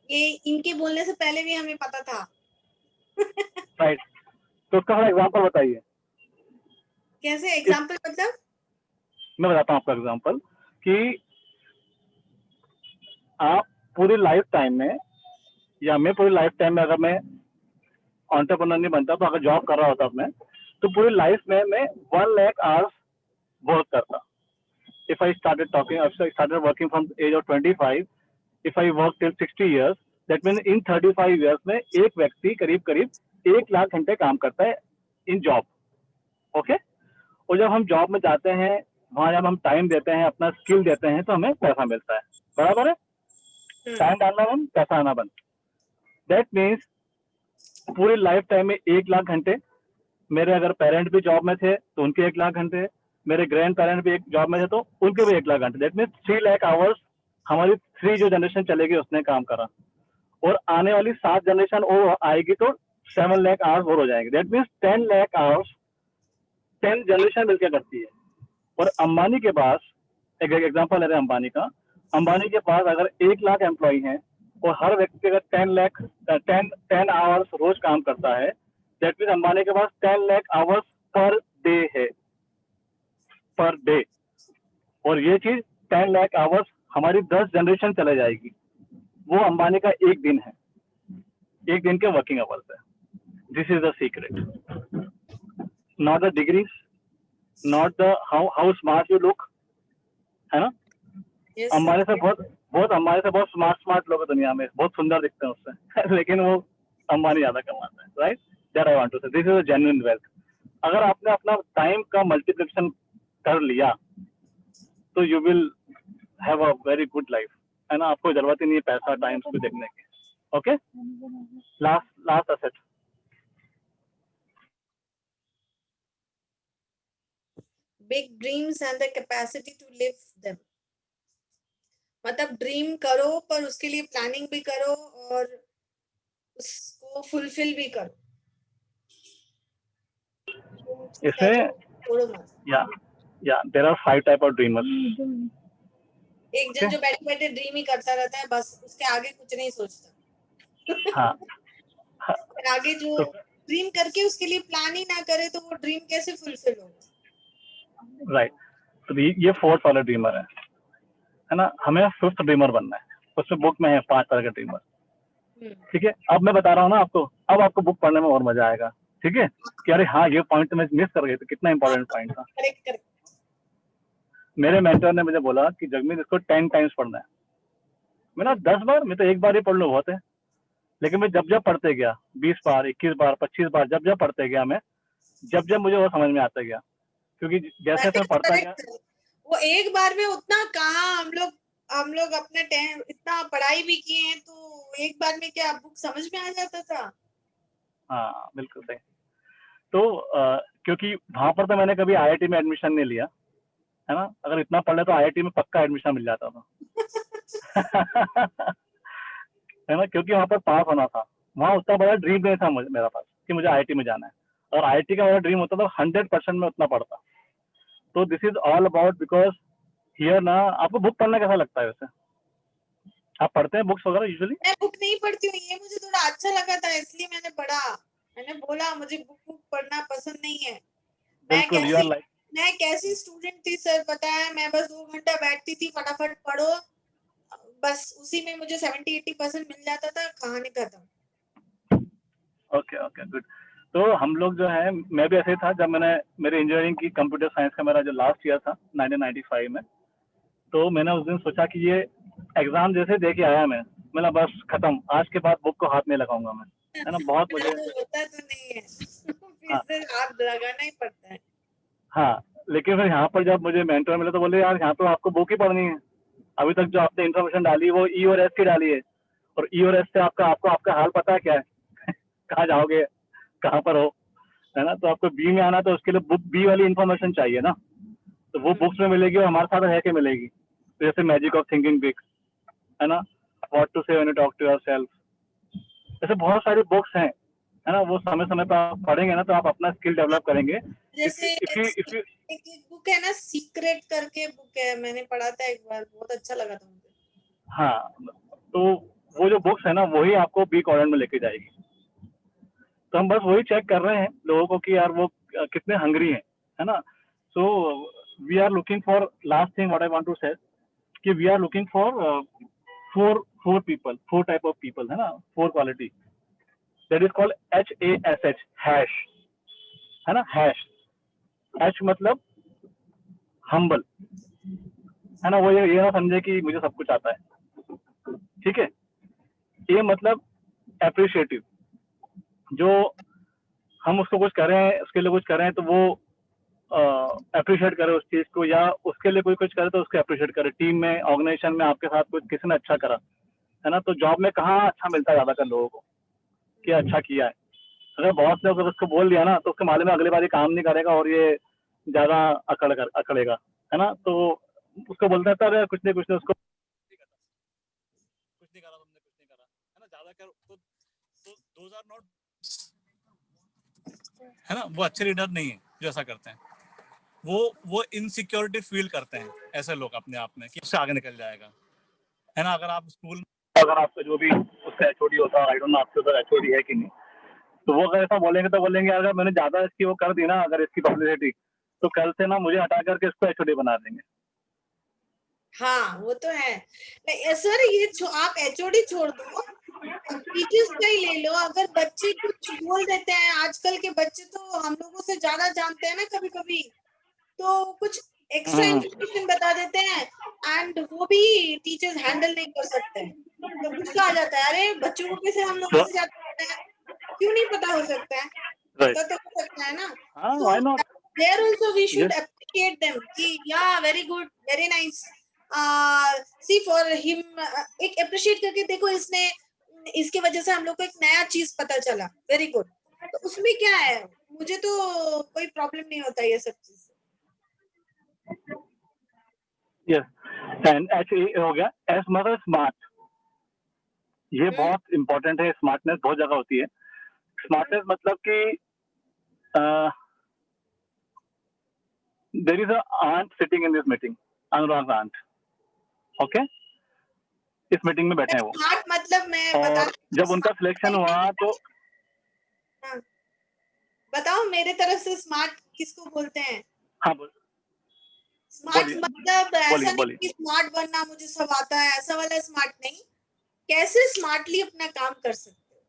ये इनके बोलने से पहले भी हमें पता था। राइट, तो उसका एग्जाम्पल बताइए। कैसे एग्जाम्पल? मतलब मैं बताता हूँ आपका एग्जाम्पल, कि आप पूरी लाइफ टाइम में, या मैं पूरी लाइफ टाइम में, अगर मैं एंटरप्रेन्योर नहीं बनता तो अगर जॉब कर रहा होता मैं, तो पूरी लाइफ में मैं 1 लाख आवर्स वर्क करता। If I started working from the age of 25, if I work till 60 years, that means in 35 years में एक व्यक्ति करीब 1 लाख घंटे काम करता है इन जॉब। ओके, और जब हम जॉब में जाते हैं, वहां जब हम टाइम देते हैं, अपना स्किल देते हैं, तो हमें पैसा मिलता है, बराबर है। टाइम डालना बंद, पैसा आना बंद। दैट मीन्स पूरी लाइफ टाइम में 1 लाख घंटे, मेरे अगर पेरेंट भी जॉब में थे तो उनके 1 लाख घंटे, मेरे ग्रैंड पेरेंट भी एक जॉब में थे तो उनके भी 1 लाख घंटे। दैट मीन्स 3 लाख आवर्स हमारी 3 जो जनरेशन चलेगी उसने काम करा, और आने वाली 7 जनरेशन और आएगी तो 7 लाख आवर्स और हो जाएंगे। That means 10 lakh hours 10 generation मिलकर करती है। और अंबानी के पास, एक एग्जाम्पल ले रहे हैं अंबानी का, अंबानी के पास अगर 1 लाख एम्प्लॉय हैं और हर व्यक्ति अगर 10 आवर्स रोज काम करता है, दैट मीन्स अंबानी के पास 10 लाख आवर्स पर डे है, पर डे। और ये चीज 10 लाख आवर्स हमारी 10 जनरेशन चले जाएगी। वो अंबानी का एक दिन है, एक दिन के वर्किंग आवर्स है। This is the secret, not the degrees, not the how smart you look, है ना। yes, अंबानी से बहुत स्मार्ट लोग हैं दुनिया में, बहुत सुंदर दिखते हैं उससे लेकिन वो अंबानी ज्यादा कमाता है, right. That I want to say, this is a genuine wealth. अगर आपने अपना टाइम का मल्टीप्लिकेशन कर लिया तो you will have a very good life, है ना। आपको जरूरत ही नहीं है पैसा टाइम को देखने की। Okay, last asset, big dreams and the capacity to live them। मतलब ड्रीम करो पर उसके लिए प्लानिंग भी करो और उसको फुलफिल भी करो। इसमें छोड़ो मत। या there are 5 type of dreamers. एक जन जो बैठे बैठे ड्रीम ही करता रहता है, बस उसके आगे कुछ नहीं सोचता। हाँ, और आगे जो ड्रीम करके उसके लिए प्लान ही ना करे तो वो ड्रीम कैसे फुलफिल होगा? राइट। तो ये 4th वाला ड्रीमर है ना। हमें 5th ड्रीमर बनना है, उसमें बुक में है 5 तरह के ड्रीमर। ठीक है, अब मैं बता रहा हूँ ना आपको, अब आपको बुक पढ़ने में और मजा आएगा। ठीक है, कि अरे हाँ ये पॉइंट तो मैं मिस कर गई, तो कितना इंपॉर्टेंट पॉइंट था। करेक्ट। मेरे मेंटर ने मुझे बोला कि जगमीत इसको 10 टाइम्स पढ़ना है। मैं ना 10 बार, मैं तो एक बार ही पढ़ लूँ बहुत है। लेकिन मैं जब पढ़ते गया, 20 बार, 21 बार, 25 बार, जब पढ़ते गया मैं, जब मुझे वो समझ में आता गया, क्योंकि जैसे मैं पढ़ता गया, वो एक बार में उतना कहाँ हम लोग हम लोग अपने इतना पढ़ाई भी किए हैं तो एक बार में क्या बुक समझ में आ जाता था। हाँ बिल्कुल सही। तो क्योंकि वहां पर तो मैंने कभी आईआईटी में एडमिशन नहीं लिया, है ना, अगर इतना पढ़ ले तो आईआईटी में पक्का एडमिशन मिल जाता था। है ना, क्योंकि वहां पर पास होना था। वहाँ उतना बड़ा ड्रीम नहीं था मेरा पास कि मुझे आईआईटी में जाना है, और आईआईटी का मेरा ड्रीम होता तो 100% में उतना पढ़ता। तो this is all about because here ना, आपको बुक पढ़ना कैसा लगता है वैसे? आप पढ़ते हैं बुक्स वगैरह यूजुअली? मैं बुक नहीं पढ़ती हूँ, ये मुझे थोड़ा अच्छा लगा था इसलिए मैंने पढ़ा। मैंने बोला मुझे बुक पढ़ना पसंद नहीं है। बिल्कुल, यू आर लाइक, मैं कैसी स्टूडेंट थी सर पता है, मैं बस 2 घंटा बैठती थी, फटाफट पढ़ो, बस उसी में मुझे 70-80% मिल जाता था, कहानी खत्म। Okay okay good. तो हम लोग जो है, मैं भी ऐसे ही था जब मैंने मेरे इंजीनियरिंग की, कंप्यूटर साइंस का मेरा जो लास्ट ईयर था 1995 में, तो मैंने उस दिन सोचा कि ये एग्जाम जैसे दे के आया मैं बस खत्म, आज के बाद बुक को हाथ नहीं लगाऊंगा मैं, है ना, बहुत मुझे। होता तो नहीं है फिर हाँ से हाथ लगाना ही पड़ता है। हाँ, लेकिन फिर यहाँ पर जब मुझे मेंटर मिले तो बोले यार यहाँ तो आपको बुक ही पढ़नी है, अभी तक जो आपने इन्फॉर्मेशन डाली वो ई और एस की डाली है, और ई और एस से आपका आपको आपका हाल पता है क्या है? कहाँ जाओगे, कहाँ पर हो, है ना, तो आपको बी में आना तो उसके लिए बुक बी वाली इन्फॉर्मेशन चाहिए ना, तो वो बुक्स में मिलेगी और हमारे साथ रह के मिलेगी। तो जैसे मैजिक ऑफ थिंकिंग बिग, है ना, what to say when you talk to yourself, ऐसे बहुत सारी बुक्स हैं, है ना, वो समय समय पर आप पढ़ेंगे ना तो आप अपना स्किल डेवलप करेंगे। जैसे इफ यू एक बुक है ना, सीक्रेट करके बुक है, मैंने पढ़ा था एक बार, बहुत अच्छा लगा था मुझे। हाँ, तो वो जो बुक्स है ना वही आपको बी क्वाड्रेंट में लेके जाएगी। तो हम बस वही चेक कर रहे हैं लोगों को कि यार वो कितने हंग्री हैं, है ना। So we are looking for, last thing what I want to say, कि we are looking for four people, four type of people, है ना, four quality, that is called HASH, HASH, है ना, हैश। हैश मतलब humble, है ना, वो ये ना समझे कि मुझे सब कुछ आता है, ठीक है। ये मतलब अप्रिशिएटिव, जो हम उसको कुछ कर रहे हैं, उसके लिए कुछ कर रहे हैं तो वो अप्रिशिएट करे उस चीज को, या उसके लिए कोई कुछ करे तो उसको अप्रिशिएट करे। टीम में, ऑर्गेनाइजेशन में आपके साथ कुछ किसी ने अच्छा करा, है ना, तो जॉब में कहाँ अच्छा मिलता है ज्यादातर लोगों को कि अच्छा किया है। अगर बॉस ने अगर उसको बोल दिया ना तो उसके मालूम है अगली बार ये काम नहीं करेगा और ये ज्यादा अकड़ेगा, है ना, तो उसको बोलता है सर कुछ नहीं उसको कुछ नहीं करा, तुमने कुछ नहीं करा, है ना, ज्यादा कर तो दोज आर नॉट, है ना, वो अच्छे लीडर नहीं है जो ऐसा करते हैं। वो इनसिक्योरिटी फील करते हैं ऐसे लोग अपने आप में कि उससे आगे निकल जाएगा, है ना। अगर आप स्कूल, अगर आपका जो भी उसका एचओडी होता है, आई डोंट नो आपके उधर एचओडी है कि नहीं, तो वो अगर ऐसा बोलेंगे तो बोलेंगे अगर मैंने ज्यादा इसकी वो कर दी ना, अगर इसकी पब्लिसिटी, तो कल से ना मुझे हटा करके इसको एचओडी बना देंगे। हाँ वो तो है। सर ये आप एचओडी छोड़ दो, टीचर्स का ही ले लो, अगर बच्चे कुछ बोल देते हैं, आजकल के बच्चे तो हम लोगों से ज्यादा जानते हैं ना कभी कभी, तो कुछ एक्स्ट्रा इंफॉर्मेशन बता देते हैं, एंड वो भी टीचर्स हैंडल नहीं कर सकते हैं, तो गुस्सा आ जाता है, अरे बच्चों को कैसे हम लोगों से ज्यादा पता है, क्यों नहीं पता हो सकता है, पता तो हो सकता है ना। हाँ, तो why not, there also we should yes, appreciate them कि या very good, very nice, see for him, एक अप्रिशिएट करके देखो, इसने, इसके वजह से हम लोग को एक नया चीज पता चला, वेरी गुड, तो उसमें क्या है, मुझे तो कोई प्रॉब्लम नहीं होता ये सब चीज। यस। एंड एच हो गया, एस मतलब स्मार्ट, ये बहुत इंपॉर्टेंट है। स्मार्टनेस बहुत जगह होती है। स्मार्टनेस मतलब कि there is a aunt sitting in this meeting, Anurag aunt, okay, इस मीटिंग में बैठे हैं वो, स्मार्ट मतलब मैं बता, और जब उनका सिलेक्शन हुआ तो, हाँ, बताओ मेरे तरफ से स्मार्ट किसको बोलते हैं। हाँ स्मार्ट बोलिए मतलब ऐसा बोलिए नहीं बोलिए। कि स्मार्ट बनना मुझे सब आता है, ऐसा वाला स्मार्ट नहीं, कैसे स्मार्टली अपना काम कर सकते हो,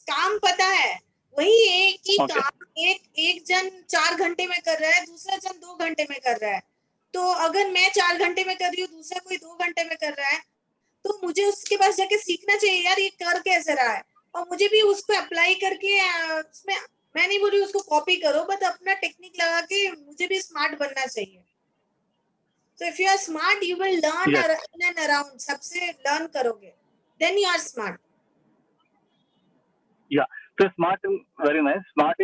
काम पता है, वही एक ही ओके, काम एक जन 4 घंटे में कर रहा है, दूसरा जन 2 घंटे में कर रहा है, तो अगर मैं 4 घंटे में कर रही हूँ, दूसरा कोई 2 घंटे में कर रहा है, तो मुझे उसके पास जाके सीखना चाहिए यार, ये कर कैसे रहा है, और मुझे भी उसको अप्लाई करके उसमें, मैं नहीं बोल रही उसको कॉपी करो, बट अपना टेक्निक लगा के मुझे भी स्मार्ट बनना चाहिए। So if you are smart, you will learn Yes. in and around. सबसे learn करोगे. Then you are smart. तो smart in very nice, smart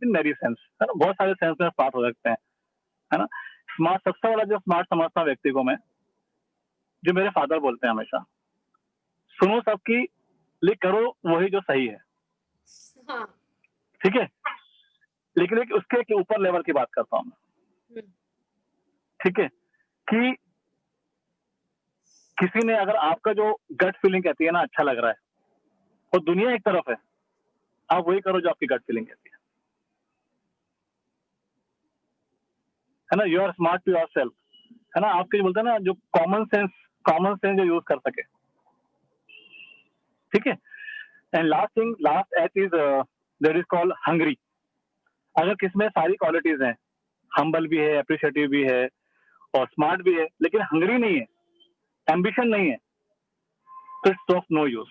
इन मेरी सेंस, है ना, बहुत सारे सेंस में स्मार्ट हो सकते हैं, है ना. स्मार्ट, सबसे बड़ा जो स्मार्ट समझता हूँ व्यक्ति को मैं, जो मेरे फादर बोलते हैं हमेशा, सुनो सबकी, लेकिन करो वही जो सही है. हाँ. ठीक है, लेकिन उसके के ऊपर लेवल की बात करता हूँ मैं. ठीक है, कि किसी ने अगर आपका जो गट फीलिंग कहती है ना अच्छा लग रहा है, और दुनिया एक तरफ है, आप वही करो जो आपकी गट फीलिंग कहती है ना. You are smart to yourself, है ना. आपके जो बोलते हैं ना, जो कॉमन सेंस जो यूज कर सके. ठीक है. And last eight is that is called hungry. अगर किसमें सारी क्वालिटीज हैं, हम्बल भी है, अप्रिशिएटिव भी है, और स्मार्ट भी है, लेकिन हंग्री नहीं है, एम्बिशन नहीं है, तो it's of no use,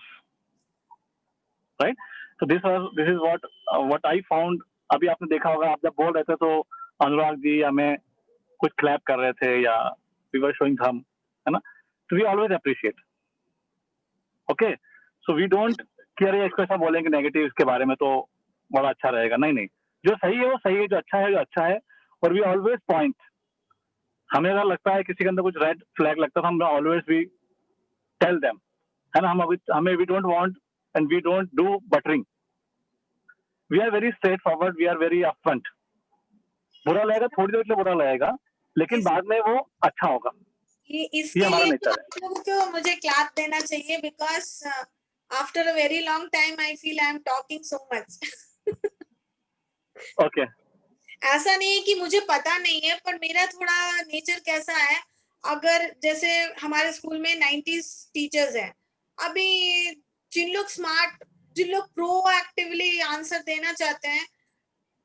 right. So this is what I found. अभी आपने देखा होगा, आप जब बोल रहे थे तो अनुराग जी या मैं कुछ क्लैप कर रहे थे, या we were showing thumb, है ना. So we always appreciate. Okay, so we don't कि अरे इसको ऐसा बोलेंगे नेगेटिव इसके बारे में तो बड़ा अच्छा रहेगा. नहीं, जो सही है वो सही है, जो अच्छा है. और we always point. हमें अगर लगता है किसी के अंदर कुछ रेड फ्लैग लगता है, हम always we tell them, है ना. हमें we don't want and we don't do buttering. We are very straightforward, we are very upfront. बुरा लगेगा, थोड़ी देर के लिए बुरा लगेगा, लेकिन बाद में वो अच्छा होगा. इसके हमारा लिए नेचर है. आप लोगों को मुझे क्लैप देना चाहिए, because after a very long time I feel I am talking so much. Okay. ऐसा नहीं है कि मुझे पता नहीं है, पर मेरा थोड़ा नेचर कैसा है, अगर जैसे हमारे स्कूल में 90s टीचर्स हैं, अभी जिन लोग स्मार्ट, जिन लोग प्रोएक्टिवली आंसर देना चाहते हैं,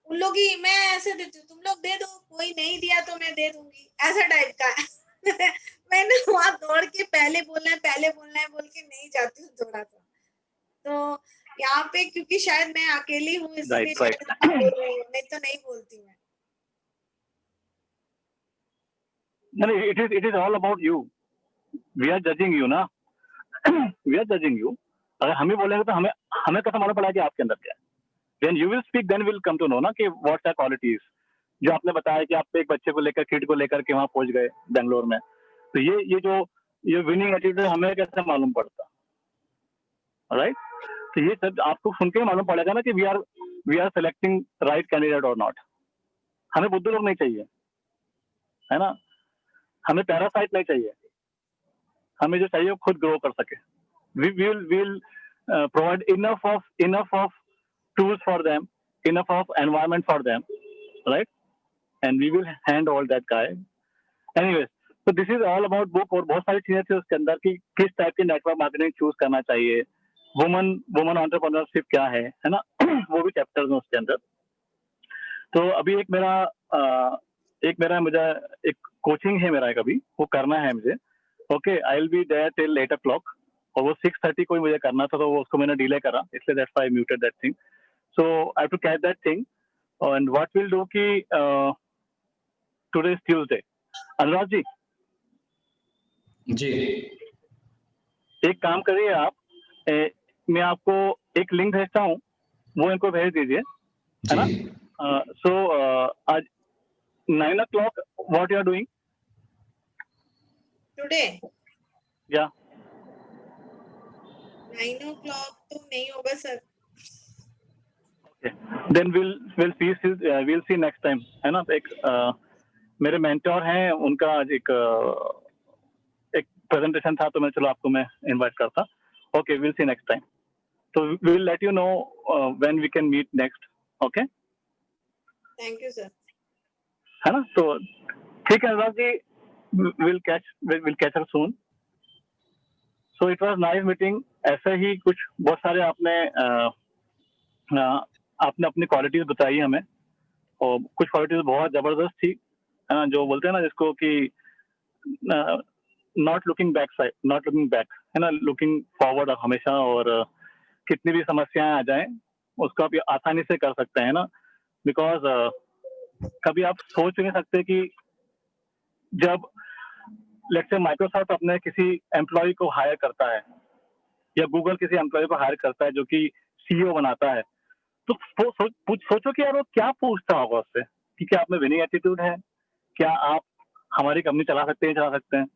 उन लोग ही मैं ऐसे देती हूँ, तुम लोग दे दो, कोई नहीं दिया तो मैं दे दूंगी, ऐसा टाइप का है. मैंने वहां दौड़ के पहले बोलना है बोल के नहीं जाती हूँ थोड़ा सा. तो यहाँ पे क्योंकि शायद मैं अकेली हूँ, इसलिए Right. शायद बोल रही हूँ, नहीं तो नहीं बोलती मैं. No, it is all about you. We are judging you ना. We are judging you. अगर हम ही बोलेंगे तो हमें कैसे मालूम पड़ा कि आपके अंदर क्या है. When you will speak, then we'll come to know ना कि what are qualities. जो आपने बताया कि आप एक बच्चे को लेकर, किड को लेकर के वहाँ पहुंच गए बेंगलोर में, तो ये विनिंग एटीट्यूड हमें कैसे मालूम पड़ता, राइट. तो ये सब आपको सुन के मालूम पड़ेगा ना कि we are selecting right candidate और नॉट. हमें बुद्धू लोग नहीं चाहिए, है ना. हमें पैरासाइट नहीं चाहिए. हमें जो चाहिए वो खुद ग्रो कर सके. We will provide enough of tools for them, enough of environment for them, right? And we will hand all that guy. Anyways, so this is all about book. और बहुत सारी चीजें थी उसके अंदर कि किस टाइप की नेटवर्क मार्केटिंग चूज करना चाहिए, वुमन एंटरप्रेन्योरशिप क्या है ना. वो भी चैप्टर्स हैं उसके अंदर. तो अभी एक मेरा मुझे एक कोचिंग है मेरा, कभी वो करना है मुझे. Okay, I will be there till 8 o'clock, और वो 6:30 को मुझे करना था, तो वो उसको मैंने डिले करा, इसलिए that's why I muted that thing. So I have to catch that thing. And what will do कि today is Tuesday. Anurag ji ji, एक काम करिए आप, मैं आपको एक लिंक भेजता हूँ, वो इनको भेज दीजिए, है ना. सो आज 9 o'clock what you are doing today या 9 o'clock तो नहीं होगा sir. Then we'll see next time, है ना. एक मेरे मेंटोर हैं, उनका आज एक प्रेजेंटेशन था, तो मैं चलो आपको मैं इनवाइट करता. Okay, we'll see next time. So we'll let you know when we can meet next. Okay, thank you sir. है ना. तो ठीक है Anurag ji, we'll catch up soon. So it was nice meeting. ऐसे ही कुछ बहुत सारे आपने अपनी क्वालिटीज बताई हमें, और कुछ क्वालिटीज बहुत जबरदस्त थी, है ना. जो बोलते हैं ना जिसको कि नॉट लुकिंग बैक, है ना, लुकिंग फॉरवर्ड हमेशा. और कितनी भी समस्याएं आ जाएं उसको आप आसानी से कर सकते हैं ना. बिकॉज कभी आप सोच नहीं सकते कि जब लेट्स से माइक्रोसॉफ्ट अपने किसी एम्प्लॉय को हायर करता है या गूगल किसी एम्प्लॉय को हायर करता है जो कि सीईओ बनाता है, तो सोचो कि यार वो क्या पूछता होगा उससे कि क्या आप में विनिंग एटीट्यूड है, क्या आप हमारी कंपनी चला सकते हैं।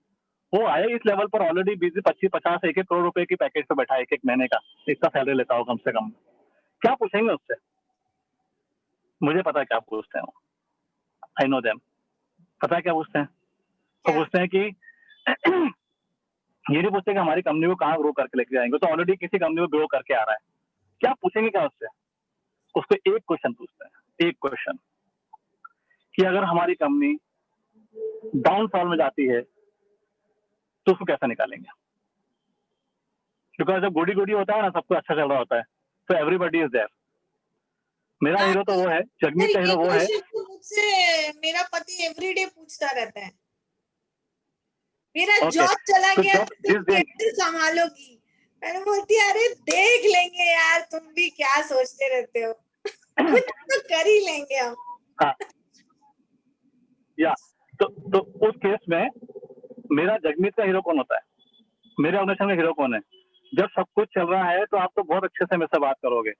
वो आया इस लेवल पर ऑलरेडी 20-25-50 1-1 करोड़ रुपए की पैकेज पे बैठा है एक महीने का, इतना सैलरी लेता हो कम से कम। क्या पूछेंगे उससे? मुझे पता है क्या पूछते हैं वो, आई नो देम। पता है क्या पूछते हैं? तो पूछते हैं कि ये नहीं पूछते कि हमारी कंपनी को कहाँ ग्रो करके लेके जाएंगे, तो ऑलरेडी किसी कंपनी को ग्रो करके आ रहा है। क्या पूछेंगे क्या उससे? उसको एक क्वेश्चन पूछते हैं, एक क्वेश्चन कि अगर हमारी कंपनी डाउनफॉल में जाती है तो उसको कैसे निकालेंगे? बिकॉज जब गोडी गोडी होता है ना, सब कुछ अच्छा चल रहा होता है, तो एवरीबॉडी इज देयर। मेरा हीरो तो वो है, जगमीत का हीरो वो है। मुझसे मेरा पति एवरीडे पूछता रहता है, मेरा Okay, जॉब चला तो गया जॉब तो तुम जिस दिन कैसे संभालोगी? मैंने बोलती अरे देख लेंगे यार, तुम भी क्या सोचते रहते हो, कुछ तो कर ही लेंगे हम। हाँ, या तो उस केस में मेरा जगमीत का हीरो कौन होता है? मेरे ऑर्गेनाइजेशन का हीरो कौन है? जब सब कुछ चल रहा है तो आप तो बहुत अच्छे से मेरे से बात करोगे,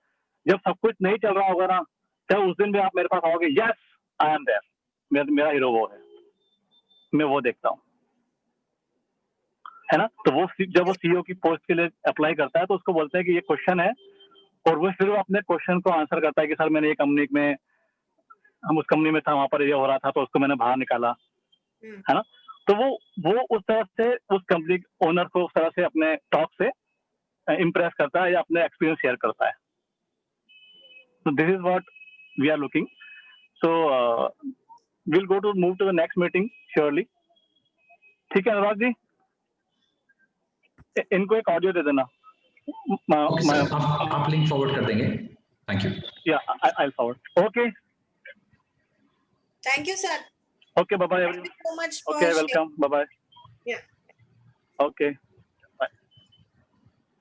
जब सब कुछ नहीं चल रहा होगा ना, तब उस दिन भी आप मेरे पास आओगे, यस आई एम देयर। मेरा हीरो वो है, मैं वो देखता हूँ, है ना। तो वो जब वो सीईओ की पोस्ट के लिए अप्लाई करता है तो उसको बोलते हैं कि ये क्वेश्चन है, और वो फिर अपने क्वेश्चन को आंसर करता है कि सर मैंने ये कंपनी में, हम उस कंपनी में था, वहां पर ये हो रहा था तो उसको मैंने बाहर निकाला, है ना। तो वो उस तरह से उस कंपनी ओनर को उस तरह से अपने टॉक से इम्प्रेस करता है या अपने एक्सपीरियंस शेयर करता है। So this is what we are looking. So we'll go to move to the next meeting surely. ठीक है अनुराग जी, इनको एक ऑडियो दे देना। ओके सर, आप लिंक फॉरवर्ड कर देंगे। Thank you. या I'll forward. Okay. Thank you, sir. Okay, bye bye Thank everyone. you so much for Okay, welcome. Bye bye. Yeah. Okay.